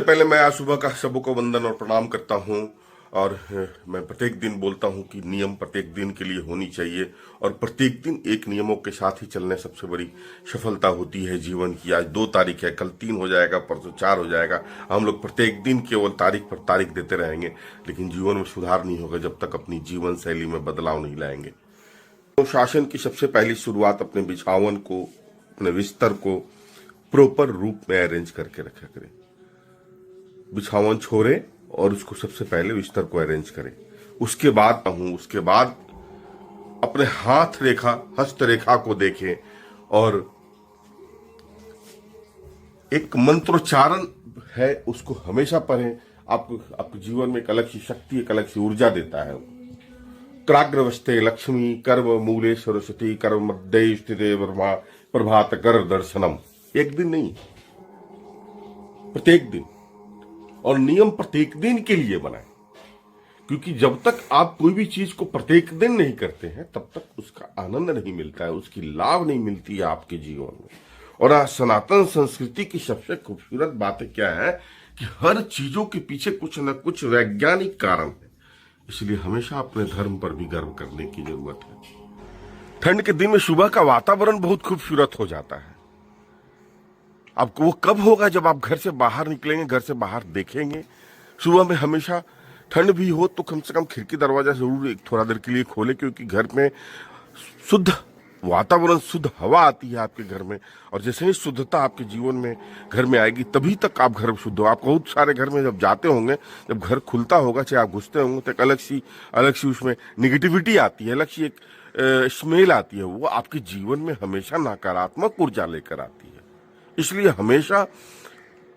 पहले मैं आज सुबह का सबको वंदन और प्रणाम करता हूं। और मैं प्रत्येक दिन बोलता हूं कि नियम प्रत्येक दिन के लिए होनी चाहिए और प्रत्येक दिन एक नियमों के साथ ही चलने सबसे बड़ी सफलता होती है जीवन की। आज 2 तारीख है, कल 3 हो जाएगा, परसों 4 हो जाएगा। हम लोग प्रत्येक दिन केवल तारीख पर तारीख देते रहेंगे, लेकिन जीवन में सुधार नहीं होगा जब तक अपनी जीवन शैली में बदलाव नहीं लाएंगे। अनुशासन की सबसे पहली शुरुआत अपने बिछावन को, अपने बिस्तर को प्रॉपर रूप में अरेंज करके रखा करें। बिछावन छोड़े और उसको सबसे पहले बिस्तर को अरेंज करें। उसके बाद अपने हाथ रेखा, हस्त रेखा को देखें और एक मंत्रोच्चारण है उसको हमेशा पढ़ें। आपको आपके जीवन में एक अलग सी शक्ति, एक अलग सी ऊर्जा देता है। क्राग्रवस्ते लक्ष्मी कर्म मूले सरस्वती कर्म मध्य स्थिते ब्रह्मा प्रभात कर दर्शनम। एक दिन नहीं, प्रत्येक दिन। और नियम प्रत्येक दिन के लिए बनाएं, क्योंकि जब तक आप कोई भी चीज को प्रत्येक दिन नहीं करते हैं तब तक उसका आनंद नहीं मिलता है, उसकी लाभ नहीं मिलती है आपके जीवन में। और आज सनातन संस्कृति की सबसे खूबसूरत बात क्या है कि हर चीजों के पीछे कुछ न कुछ वैज्ञानिक कारण है। इसलिए हमेशा अपने धर्म पर भी गर्व करने की जरूरत है। ठंड के दिन में सुबह का वातावरण बहुत खूबसूरत हो जाता है। आपको वो कब होगा जब आप घर से बाहर निकलेंगे, घर से बाहर देखेंगे। सुबह में हमेशा ठंड भी हो तो कम से कम खिड़की दरवाजा जरूर एक थोड़ा देर के लिए खोले, क्योंकि घर में शुद्ध वातावरण, शुद्ध हवा आती है आपके घर में। और जैसे ही शुद्धता आपके जीवन में घर में आएगी तभी तक आप घर शुद्ध हो। आप बहुत सारे घर में जब जाते होंगे, जब घर खुलता होगा, चाहे आप घुसते होंगे, तो एक अलग सी उसमें निगेटिविटी आती है, अलग सी एक स्मेल आती है। वो आपके जीवन में हमेशा नकारात्मक ऊर्जा लेकर आती है। इसलिए हमेशा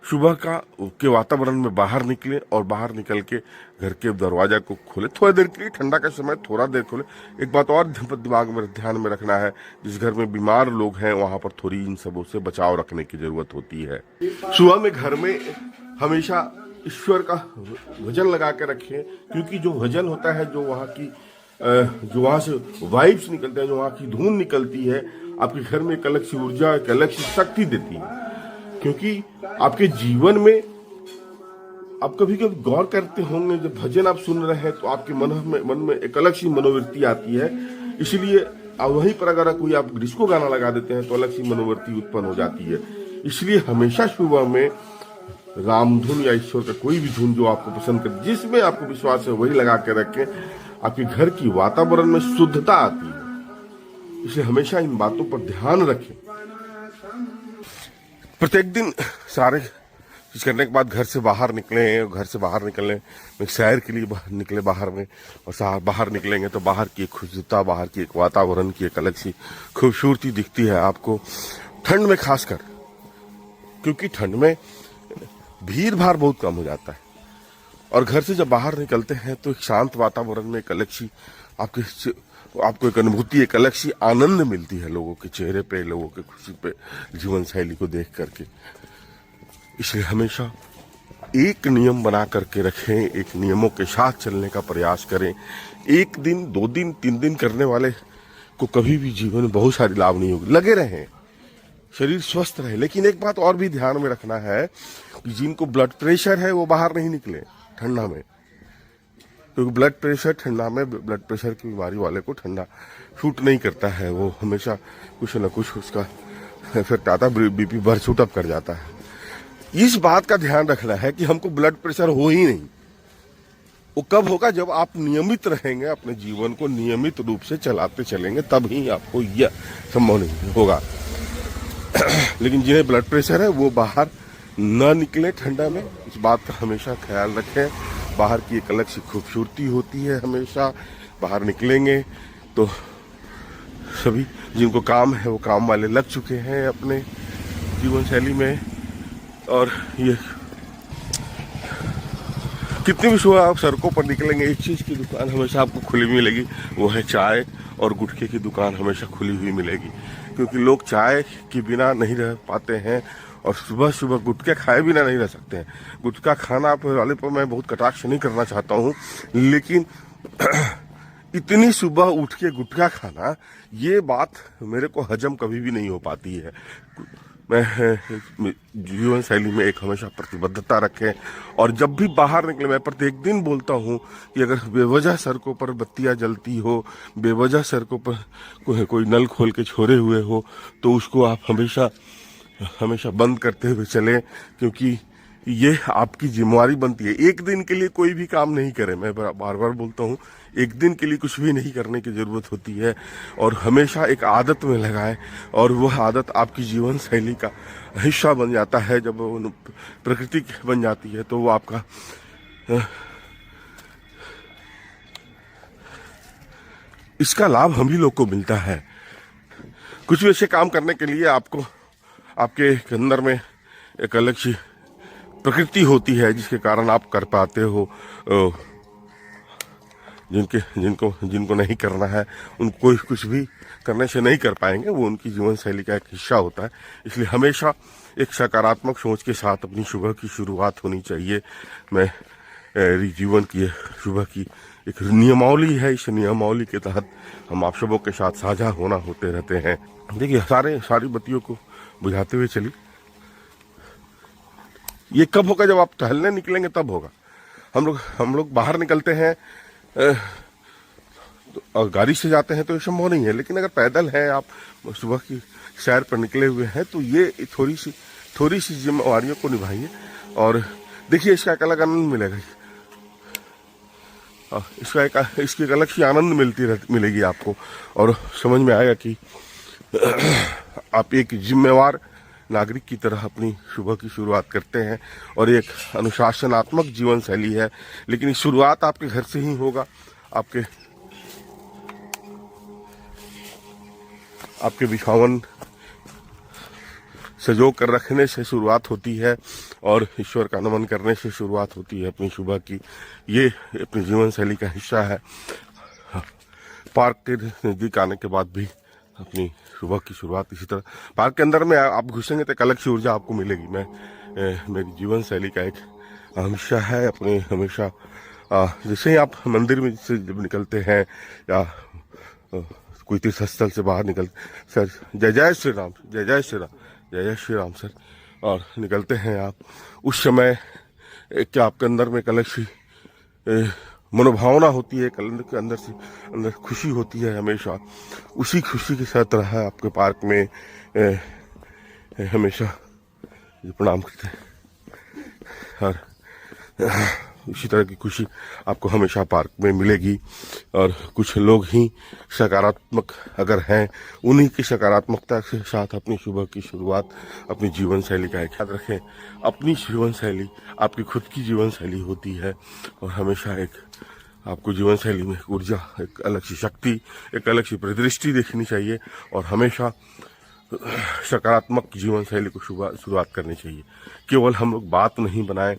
सुबह के वातावरण में बाहर निकले और बाहर निकल के घर के दरवाजा को खोले थोड़ी देर के लिए। ठंडा का समय थोड़ा देर खोले। एक बात और दिमाग में ध्यान में रखना है, जिस घर में बीमार लोग हैं वहां पर थोड़ी इन सबों से बचाव रखने की जरूरत होती है। सुबह में घर में हमेशा ईश्वर का भजन लगा के रखें, क्योंकि जो भजन होता है, जो वहां से वाइब्स निकलते हैं, जो वहां की धुन निकलती है, आपके घर में एक अलग सी ऊर्जा, एक अलग सी शक्ति देती है। क्योंकि आपके जीवन में आप कभी कभी गौर करते होंगे, जब भजन आप सुन रहे हैं तो आपके मन में एक अलग सी मनोवृत्ति आती है। इसलिए वहीं पर अगर कोई आप डिस्को गाना लगा देते हैं तो अलग सी मनोवृत्ति उत्पन्न हो जाती है। इसलिए हमेशा सुबह में राम धुन या ईश्वर का कोई भी धुन जो आपको पसंद कर, जिसमें आपको विश्वास है, वही लगा के रखें। आपके घर की वातावरण में शुद्धता आती है। इसलिए हमेशा इन बातों पर ध्यान रखें। प्रत्येक दिन सारे चीज करने के बाद घर से बाहर निकलें। घर से बाहर निकलने में सैर के लिए निकले बाहर में, और बाहर निकलेंगे तो बाहर की एक शुद्धता, बाहर की एक वातावरण की एक अलग सी खूबसूरती दिखती है आपको, ठंड में खासकर। क्योंकि ठंड में भीड़ भाड़ बहुत कम हो जाता है और घर से जब बाहर निकलते हैं तो एक शांत वातावरण में एक अलग सी आपको एक अनुभूति, एक अलग सी आनंद मिलती है लोगों के चेहरे पे, लोगों के खुशी पे, जीवन शैली को देख करके। इसलिए हमेशा एक नियम बना करके रखें, एक नियमों के साथ चलने का प्रयास करें। 1 दिन 2 दिन 3 दिन करने वाले को कभी भी जीवन में बहुत सारी लाभ नहीं होगी। लगे रहें, शरीर स्वस्थ रहे। लेकिन एक बात और भी ध्यान में रखना है कि जिनको ब्लड प्रेशर है वो बाहर नहीं निकले ठंडा में, क्योंकि ब्लड प्रेशर की बीमारी वाले को ठंडा शूट नहीं करता है। वो हमेशा कुछ न कुछ उसका इफेक्ट आता है, बीपी बढ़ शूटअप कर जाता है। इस बात का ध्यान रखना है कि हमको ब्लड प्रेशर हो ही नहीं। वो कब होगा? जब आप नियमित रहेंगे, अपने जीवन को नियमित रूप से चलाते चलेंगे, तब ही आपको यह संभव नहीं होगा। लेकिन जिन्हें ब्लड प्रेशर है वो बाहर न निकले ठंडा में, इस बात का हमेशा ख्याल रखें। बाहर की एक अलग सी खूबसूरती होती है। हमेशा बाहर निकलेंगे तो सभी जिनको काम है वो काम वाले लग चुके हैं अपने जीवन शैली में। और ये कितनी भी सुबह आप सड़कों पर निकलेंगे, एक चीज की दुकान हमेशा आपको खुली मिलेगी, वो है चाय और गुटखे की दुकान हमेशा खुली हुई मिलेगी। क्योंकि लोग चाय के बिना नहीं रह पाते हैं और सुबह सुबह गुटखा खाए बिना नहीं रह सकते हैं। गुटखा खाना वाले पर मैं बहुत कटाक्ष नहीं करना चाहता हूँ, लेकिन इतनी सुबह उठ के गुटखा खाना, ये बात मेरे को हजम कभी भी नहीं हो पाती है। मैं जीवन शैली में एक हमेशा प्रतिबद्धता रखें। और जब भी बाहर निकले, मैं प्रत्येक दिन बोलता हूँ कि अगर बेवजह सड़कों पर बत्तियां जलती हो, बेवजह सड़कों पर कोई नल खोल के छोड़े हुए हो, तो उसको आप हमेशा हमेशा बंद करते हुए चलें, क्योंकि ये आपकी जिम्मेवारी बनती है। एक दिन के लिए कोई भी काम नहीं करें, मैं बार बार बोलता हूँ, एक दिन के लिए कुछ भी नहीं करने की जरूरत होती है, और हमेशा एक आदत में लगाएं, और वह आदत आपकी जीवन शैली का हिस्सा बन जाता है। जब वो प्रकृति बन जाती है तो वो आपका इसका लाभ हम ही लोग को मिलता है। कुछ भी ऐसे काम करने के लिए आपको आपके अंदर में एक अलग सी प्रकृति होती है, जिसके कारण आप कर पाते हो। जिनको नहीं करना है, उनको कुछ भी करने से नहीं कर पाएंगे, वो उनकी जीवन शैली का एक हिस्सा होता है। इसलिए हमेशा एक सकारात्मक सोच के साथ अपनी सुबह की शुरुआत होनी चाहिए। मेरी जीवन की सुबह की एक नियमावली है, इस नियमावली के तहत हम आप सबों के साथ साझा होते रहते हैं। देखिए, सारी बत्तियों को बुझाते हुए चलिए। ये कब होगा? जब आप टहलने निकलेंगे तब होगा। हम लोग बाहर निकलते हैं और गाड़ी से जाते हैं तो ये संभव नहीं है, लेकिन अगर पैदल हैं, आप सुबह की सैर पर निकले हुए हैं, तो ये थोड़ी सी जिम्मेवारियों को निभाइए और देखिए इसका एक अलग आनंद मिलेगा। इसकी एक अलग सी आनंद मिलेगी आपको, और समझ में आएगा कि आप एक जिम्मेवार नागरिक की तरह अपनी सुबह की शुरुआत करते हैं, और एक अनुशासनात्मक जीवन शैली है। लेकिन इस शुरुआत आपके घर से ही होगा, आपके बिछावन सजो कर रखने से शुरुआत होती है, और ईश्वर का नमन करने से शुरुआत होती है अपनी सुबह की। ये अपनी जीवन शैली का हिस्सा है। पार्क के नजदीक आने के बाद भी अपनी सुबह की शुरुआत इसी तरह, पार्क के अंदर में आप घुसेंगे तो एक अलग सी ऊर्जा आपको मिलेगी। मेरी जीवन शैली का एक हिस्सा है अपने हमेशा। जैसे ही आप मंदिर में से जब निकलते हैं या कोई तीर्थ स्थल से बाहर निकलते, सर जय जय श्री राम, जय जय श्री राम, जय जय श्री राम सर, और निकलते हैं आप, उस समय क्या आपके अंदर में एक अलग सी मनोभावना होती है, के अंदर खुशी होती है। हमेशा उसी खुशी के साथ रहा आपके पार्क में हमेशा प्रणाम करते हैं, और इसी तरह की खुशी आपको हमेशा पार्क में मिलेगी। और कुछ लोग ही सकारात्मक अगर हैं, उन्हीं की सकारात्मकता के साथ अपनी सुबह की शुरुआत अपनी जीवन शैली का एक याद रखें। अपनी जीवन शैली आपकी खुद की जीवन शैली होती है, और हमेशा एक आपको जीवन शैली में ऊर्जा, एक अलग सी शक्ति, एक अलग सी परिदृष्टि देखनी चाहिए, और हमेशा सकारात्मक जीवन शैली को शुरुआत करनी चाहिए। केवल हम लोग बात नहीं बनाएं,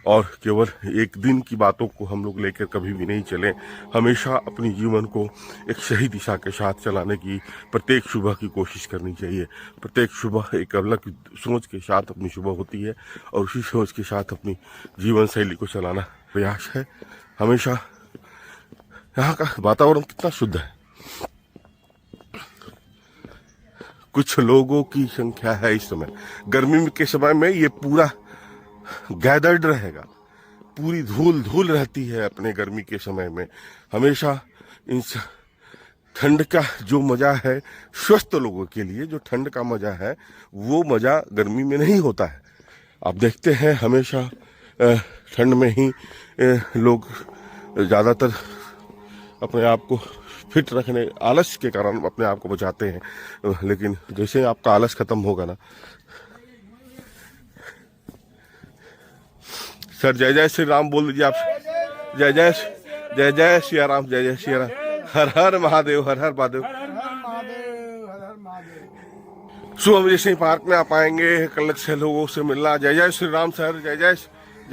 और केवल एक दिन की बातों को हम लोग लेकर कभी भी नहीं चलें। हमेशा अपनी जीवन को एक सही दिशा के साथ चलाने की प्रत्येक सुबह की कोशिश करनी चाहिए। प्रत्येक सुबह एक अलग सोच के साथ अपनी सुबह होती है, और उसी सोच के साथ अपनी जीवन शैली को चलाना प्रयास है। हमेशा यहाँ का वातावरण कितना शुद्ध है, कुछ लोगों की संख्या है इस समय, गर्मी के समय में ये पूरा गैदर्ड रहेगा, पूरी धूल रहती है अपने गर्मी के समय में। हमेशा इन ठंड का जो मजा है, स्वस्थ लोगों के लिए जो ठंड का मजा है, वो मजा गर्मी में नहीं होता है। आप देखते हैं हमेशा ठंड में ही लोग ज्यादातर अपने आप को फिट रखने, आलस के कारण अपने आप को बचाते हैं। लेकिन जैसे आपका आलस खत्म होगा ना, सर जय जय श्री राम बोल दीजिए आप। जय जय श्री राम, जय जय श्री राम, हर हर महादेव, हर हर महादेव। सुबह जैसे ही पार्क में आप आएंगे, अलग से लोगों से मिलना। जय जय श्री राम सर, जय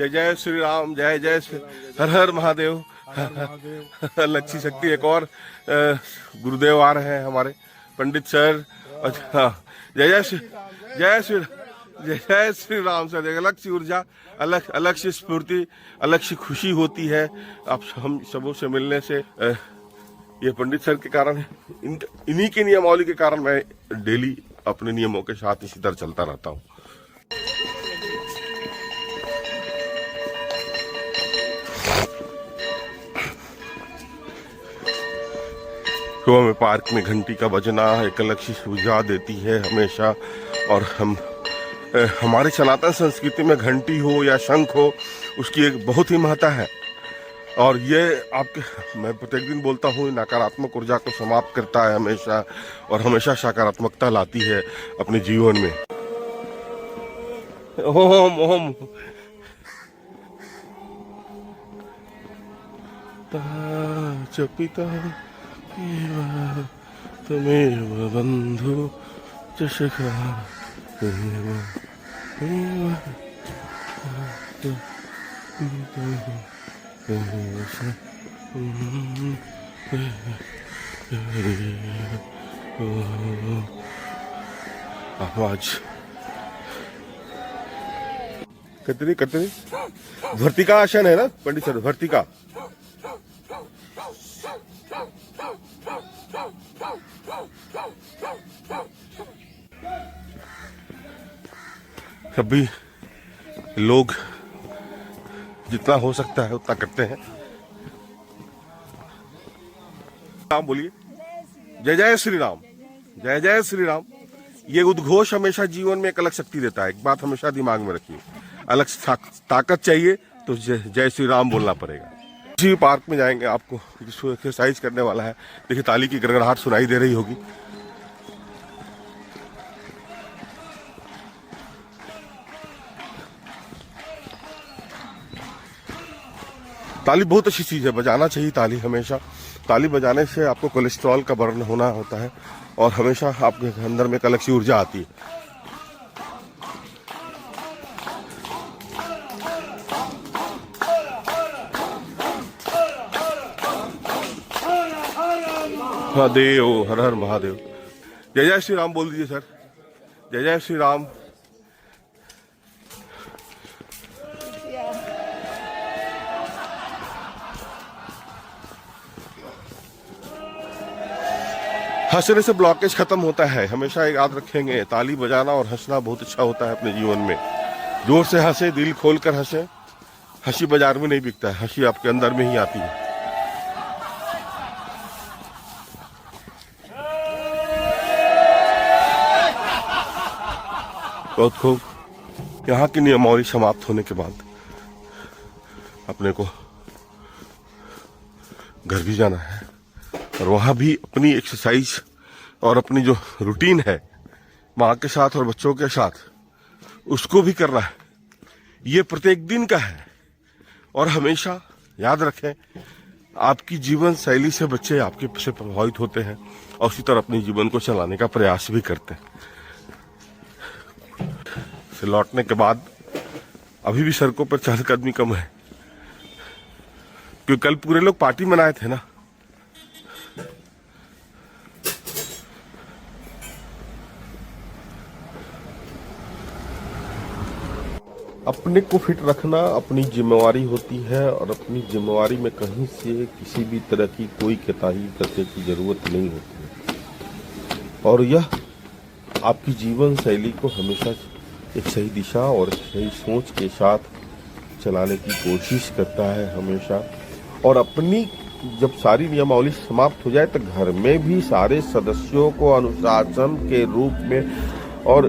जय श्री राम, जय जय श्री, हर हर महादेव। अलग सी शक्ति। एक और गुरुदेव आ रहे हैं हमारे पंडित सर। अच्छा, जय श्री राम सर। एक अलग सी ऊर्जा, अलग सी स्फूर्ति, अलग सी खुशी होती है आप हम सबों से मिलने से। ये पंडित सर के कारण, इन्हीं के नियमावली के कारण मैं डेली अपने नियमों के साथ इसी तरह चलता रहता हूँ। सुबह में पार्क में घंटी का बजना एक अलग सी सुविधा देती है हमेशा। और हमारे सनातन संस्कृति में घंटी हो या शंख हो, उसकी एक बहुत ही महत्ता है। और ये आपके, मैं प्रत्येक दिन बोलता हूँ, नकारात्मक ऊर्जा को समाप्त करता है हमेशा, और हमेशा सकारात्मकता लाती है अपने जीवन में। ओम ओम पिता तमेव बंधु च सखा आवाज कतरी कतरी भर्तिका आसन है ना पंडित सर, भर्तिका। सभी लोग जितना हो सकता है उतना करते हैं। राम बोलिए, जय जय श्री राम, जय जय श्री राम। ये उद्घोष हमेशा जीवन में एक अलग शक्ति देता है। एक बात हमेशा दिमाग में रखिए, अलग ताकत चाहिए तो जय श्री राम बोलना पड़ेगा। किसी पार्क में जाएंगे, आपको एक्सरसाइज करने वाला है, देखिए ताली की गड़गड़ाहट सुनाई दे रही होगी। ताली बहुत अच्छी चीज है, बजाना चाहिए ताली हमेशा। ताली बजाने से आपको कोलेस्ट्रॉल का बर्न होना होता है और हमेशा आपके अंदर में एक अलग सी ऊर्जा आती है। महादेव, हर हर महादेव। जय जय श्री राम बोल दीजिए सर, जय जय श्री राम। हंसने से ब्लॉकेज खत्म होता है, हमेशा याद रखेंगे। ताली बजाना और हंसना बहुत अच्छा होता है अपने जीवन में। जोर से हंसे, दिल खोल कर हंसे। हंसी बाजार में नहीं बिकता है, हंसी आपके अंदर में ही आती है। बहुत खूब। यहाँ की नियमावली समाप्त होने के बाद अपने को घर भी जाना है और वहां भी अपनी एक्सरसाइज और अपनी जो रूटीन है माँ के साथ और बच्चों के साथ, उसको भी करना है। ये प्रत्येक दिन का है। और हमेशा याद रखें, आपकी जीवन शैली से बच्चे आपके से प्रभावित होते हैं और उसी तरह अपने जीवन को चलाने का प्रयास भी करते हैं। से लौटने के बाद अभी भी सड़कों पर चहलकदमी कम है, क्योंकि कल पूरे लोग पार्टी मनाए थे ना। अपने को फिट रखना अपनी जिम्मेवारी होती है और अपनी जिम्मेवारी में कहीं से किसी भी तरह की कोई कोताही करने की जरूरत नहीं होती है। और यह आपकी जीवन शैली को हमेशा एक सही दिशा और सही सोच के साथ चलाने की कोशिश करता है हमेशा। और अपनी जब सारी नियमावली समाप्त हो जाए तो घर में भी सारे सदस्यों को अनुशासन के रूप में और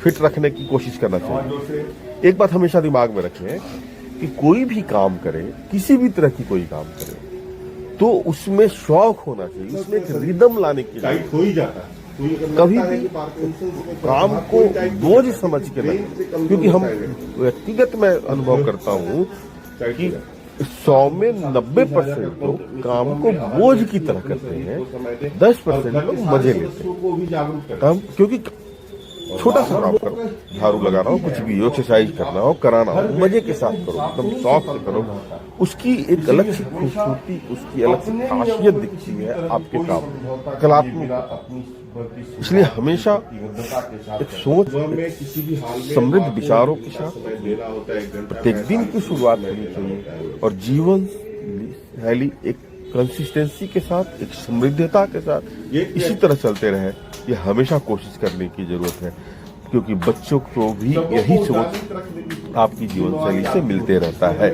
फिट रखने की कोशिश करना चाहिए। एक बात हमेशा दिमाग में रखें कि कोई भी काम करे, किसी भी तरह की कोई काम करे, तो उसमें शौक होना चाहिए, उसमें एक रिदम लाने की चाहिए। हो ही जाता है कभी भी काम को बोझ समझ के नहीं, क्योंकि हम व्यक्तिगत में अनुभव करता हूँ कि 100 में 90% लोग काम को बोझ की तरह करते हैं, 10% लोग मजे लेते हैं। काम क्योंकि छोटा सा काम करो, झाड़ू लगाना हो, कुछ भी एक्सरसाइज करना हो, कराना हो, मजे के साथ करो, एकदम शौक से करो। उसकी एक अलग सी खूबसूरती, उसकी अलग सी खासियत दिखती है आपके काम में, कलात्मक। इसलिए हमेशा एक सोच, समृद्ध विचारों के साथ प्रत्येक दिन की शुरुआत होनी चाहिए और जीवन शैली एक कंसिस्टेंसी के साथ, एक समृद्धता के साथ इसी तरह चलते रहे ये हमेशा कोशिश करने की जरूरत है, क्योंकि बच्चों को भी यही सोच आपकी जीवन शैली से मिलते रहता है।